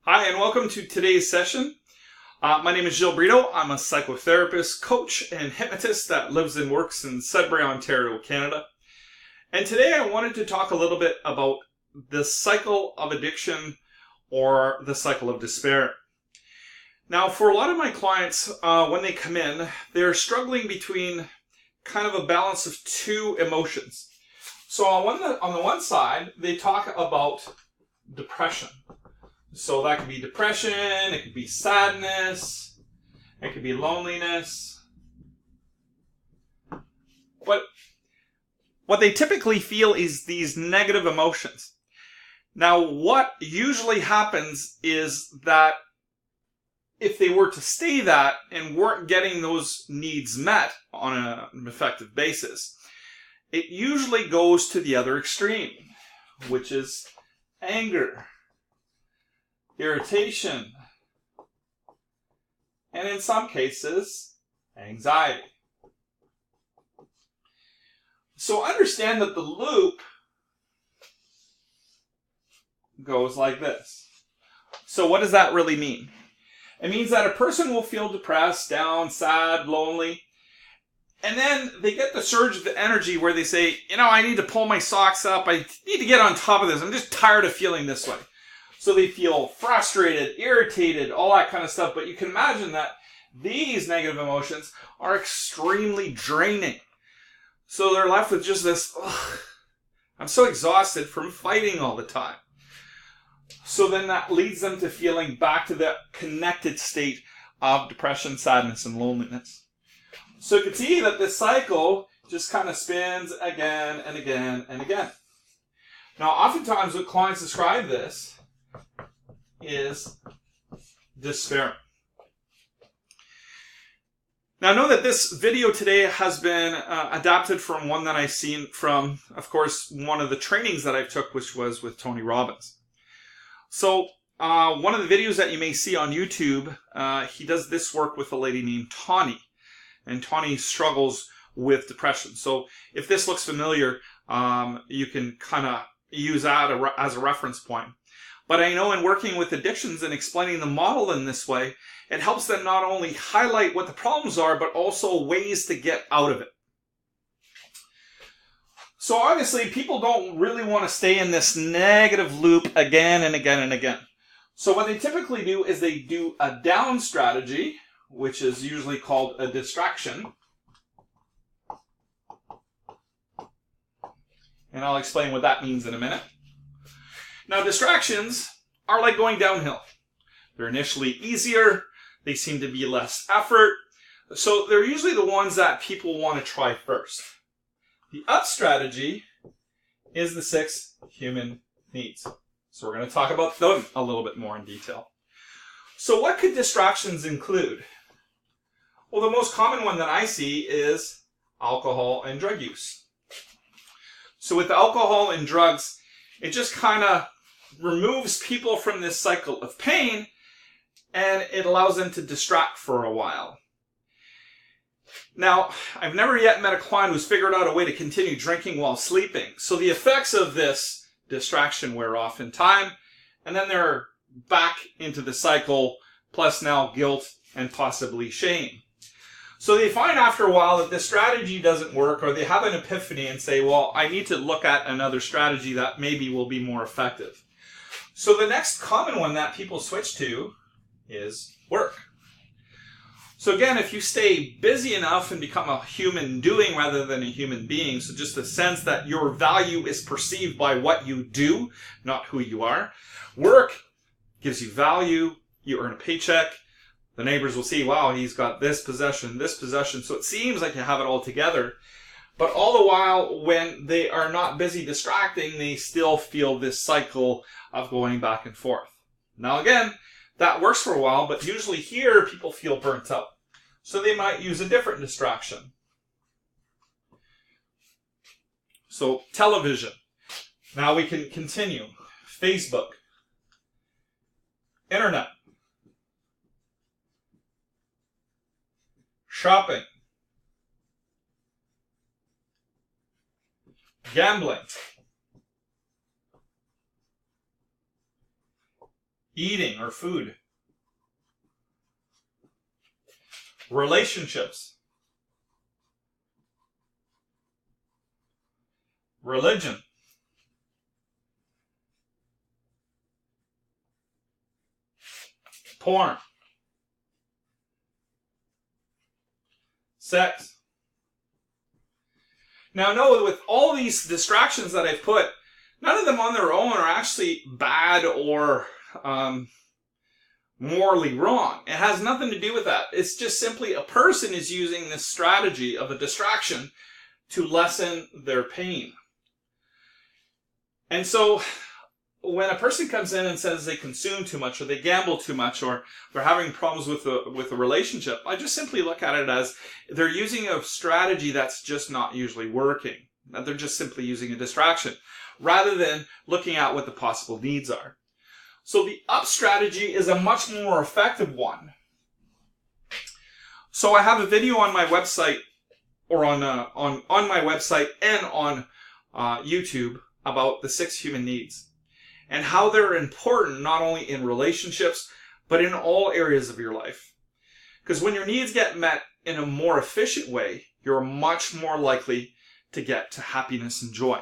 Hi, and welcome to today's session. My name is Gilles Brito. I'm a psychotherapist, coach, and hypnotist that lives and works in Sudbury, Ontario, Canada. And today I wanted to talk a little bit about the cycle of addiction or the cycle of despair. Now, for a lot of my clients, when they come in, they're struggling between kind of a balance of two emotions. So on the one side, they talk about depression. So that could be depression, it could be sadness, it could be loneliness. But what they typically feel is these negative emotions. Now, what usually happens is that if they were to stay that and weren't getting those needs met on an effective basis, it usually goes to the other extreme, which is anger, irritation, and in some cases, anxiety. So understand that the loop goes like this. So what does that really mean? It means that a person will feel depressed, down, sad, lonely, and then they get the surge of the energy where they say, I need to pull my socks up, I need to get on top of this, I'm just tired of feeling this way. So they feel frustrated, irritated, all that kind of stuff. But you can imagine that these negative emotions are extremely draining. So they're left with just this, I'm so exhausted from fighting all the time. So then that leads them to feeling back to that connected state of depression, sadness, and loneliness. So you can see that this cycle just kind of spins again and again and again. Now, oftentimes what clients describe this is despair. Now, know that this video today has been adapted from one that I've seen from, of course, one of the trainings that I took, which was with Tony Robbins. So, one of the videos that you may see on YouTube, he does this work with a lady named Tawny. And Tawny struggles with depression. So, if this looks familiar, you can kind of use that as a reference point. But I know in working with addictions and explaining the model in this way, it helps them not only highlight what the problems are, but also ways to get out of it. So obviously, people don't really want to stay in this negative loop again and again and again. So what they typically do is they do a down strategy, which is usually called a distraction. And I'll explain what that means in a minute. Now, distractions are like going downhill. They're initially easier. They seem to be less effort. So they're usually the ones that people want to try first. The up strategy is the 6 human needs. So we're going to talk about them a little bit more in detail. So what could distractions include? Well, the most common one that I see is alcohol and drug use. So with alcohol and drugs, it just kind of removes people from this cycle of pain, and it allows them to distract for a while. Now, I've never yet met a client who's figured out a way to continue drinking while sleeping. So the effects of this distraction wear off in time, and then they're back into the cycle, plus now guilt and possibly shame. So they find after a while that this strategy doesn't work, or they have an epiphany and say, well, I need to look at another strategy that maybe will be more effective. So the next common one that people switch to is work. So again, if you stay busy enough and become a human doing rather than a human being, so just the sense that your value is perceived by what you do, not who you are. Work gives you value, you earn a paycheck. The neighbors will see, wow, he's got this possession. So it seems like you have it all together. But all the while, when they are not busy distracting, they still feel this cycle of going back and forth. Now again, that works for a while, but usually here, people feel burnt out. So they might use a different distraction. So television. Now we can continue. Facebook. Internet. Shopping. Gambling. eating or food, relationships, religion, porn, sex. Now know with all these distractions that I've put, none of them on their own are actually bad or morally wrong. It has nothing to do with that. It's just simply a person is using this strategy of a distraction to lessen their pain. And so when a person comes in and says they consume too much or they gamble too much or they're having problems with a relationship, I just simply look at it as they're using a strategy that's just not usually working. That they're just simply using a distraction rather than looking at what the possible needs are. So the up strategy is a much more effective one. So I have a video on my website or on my website and on YouTube about the 6 human needs and how they're important not only in relationships but in all areas of your life. Because when your needs get met in a more efficient way, you're much more likely to get to happiness and joy.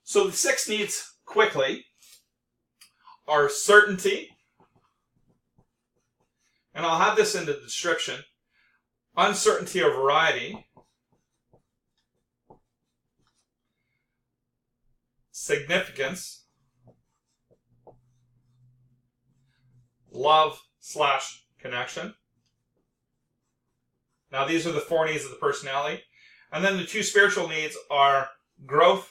So the 6 needs, quickly, are certainty, and I'll have this in the description, uncertainty or variety, significance, love/connection. Now these are the 4 needs of the personality. And then the 2 spiritual needs are growth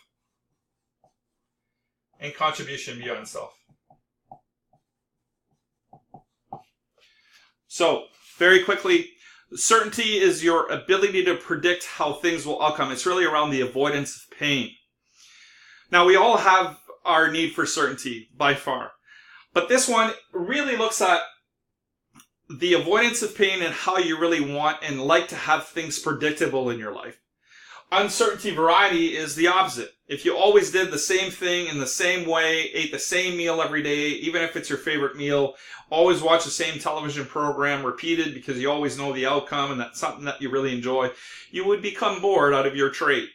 and contribution beyond self. So, very quickly, certainty is your ability to predict how things will outcome. It's really around the avoidance of pain. Now, we all have our need for certainty, by far. But this one really looks at the avoidance of pain and how you really want and like to have things predictable in your life. Uncertainty variety is the opposite. If you always did the same thing in the same way, ate the same meal every day, even if it's your favorite meal, always watch the same television program repeated because you always know the outcome and that's something that you really enjoy, you would become bored out of your trait.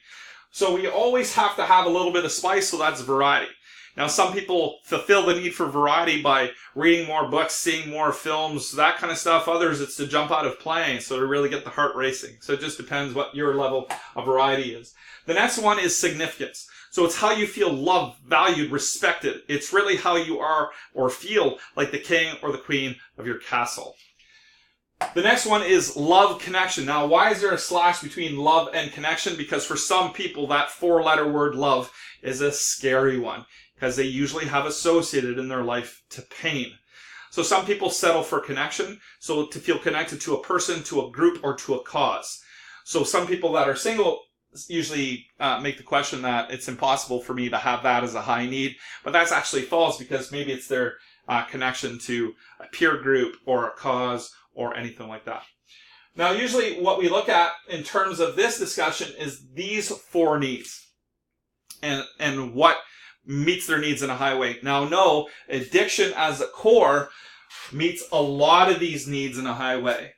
So we always have to have a little bit of spice, so that's variety. Now, some people fulfill the need for variety by reading more books, seeing more films, that kind of stuff. Others, it's to jump out of planes, so to really get the heart racing. So it just depends what your level of variety is. The next one is significance. So it's how you feel loved, valued, respected. It's really how you are or feel like the king or the queen of your castle. The next one is love connection. Now, why is there a slash between love and connection? Because for some people, that 4-letter word love is a scary one, because they usually have associated in their life to pain. So some people settle for connection, so to feel connected to a person, to a group, or to a cause. So some people that are single usually make the question that it's impossible for me to have that as a high need, but that's actually false because maybe it's their connection to a peer group or a cause or anything like that. Now, usually what we look at in terms of this discussion is these 4 needs and what meets their needs in a high way. Now, no, addiction as a core meets a lot of these needs in a high way.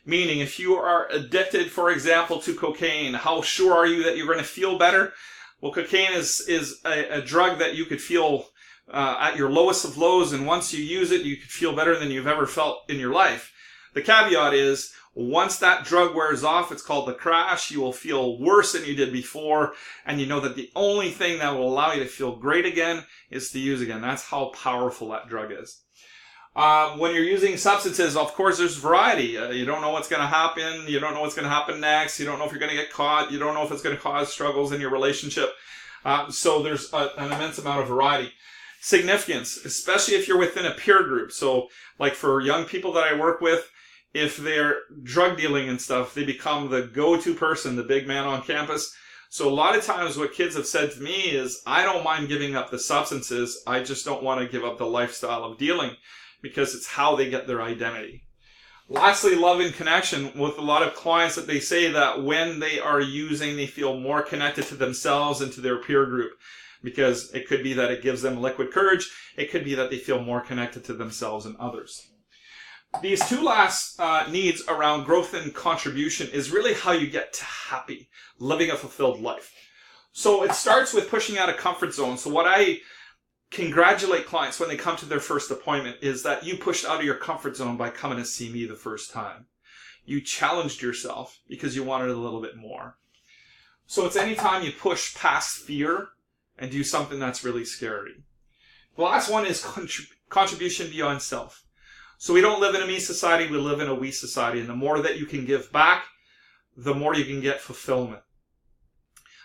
Meaning, if you are addicted, for example, to cocaine, how sure are you that you're going to feel better? Well, cocaine is a drug that you could feel at your lowest of lows, and once you use it, you could feel better than you've ever felt in your life. The caveat is, once that drug wears off, it's called the crash, you will feel worse than you did before, and you know that the only thing that will allow you to feel great again is to use again. That's how powerful that drug is. When you're using substances, of course, there's variety. You don't know what's going to happen. You don't know what's going to happen next. You don't know if you're going to get caught. You don't know if it's going to cause struggles in your relationship. So there's an immense amount of variety. Significance, especially if you're within a peer group. So like for young people that I work with, if they're drug dealing and stuff, they become the go-to person, the big man on campus. So a lot of times what kids have said to me is, I don't mind giving up the substances. I just don't want to give up the lifestyle of dealing, because it's how they get their identity. Lastly, love and connection. With a lot of clients that they say that when they are using, they feel more connected to themselves and to their peer group. because it could be that it gives them liquid courage. It could be that they feel more connected to themselves and others. These two last needs around growth and contribution is really how you get to happy, living a fulfilled life. So it starts with pushing out of comfort zone. So what I congratulate clients when they come to their first appointment is that you pushed out of your comfort zone by coming to see me the first time. You challenged yourself because you wanted a little bit more. So it's anytime you push past fear and do something that's really scary. The last one is contribution beyond self. So we don't live in a me society, we live in a we society. And the more that you can give back, the more you can get fulfillment.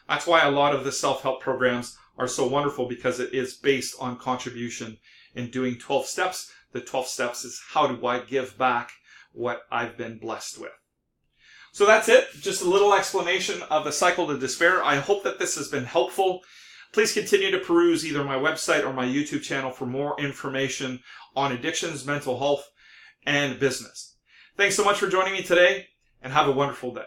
That's why a lot of the self-help programs are so wonderful, because it is based on contribution and doing 12 steps. The 12 steps is how do I give back what I've been blessed with. So that's it. Just a little explanation of the cycle to despair. I hope that this has been helpful. Please continue to peruse either my website or my YouTube channel for more information on addictions, mental health, and business. Thanks so much for joining me today, and have a wonderful day.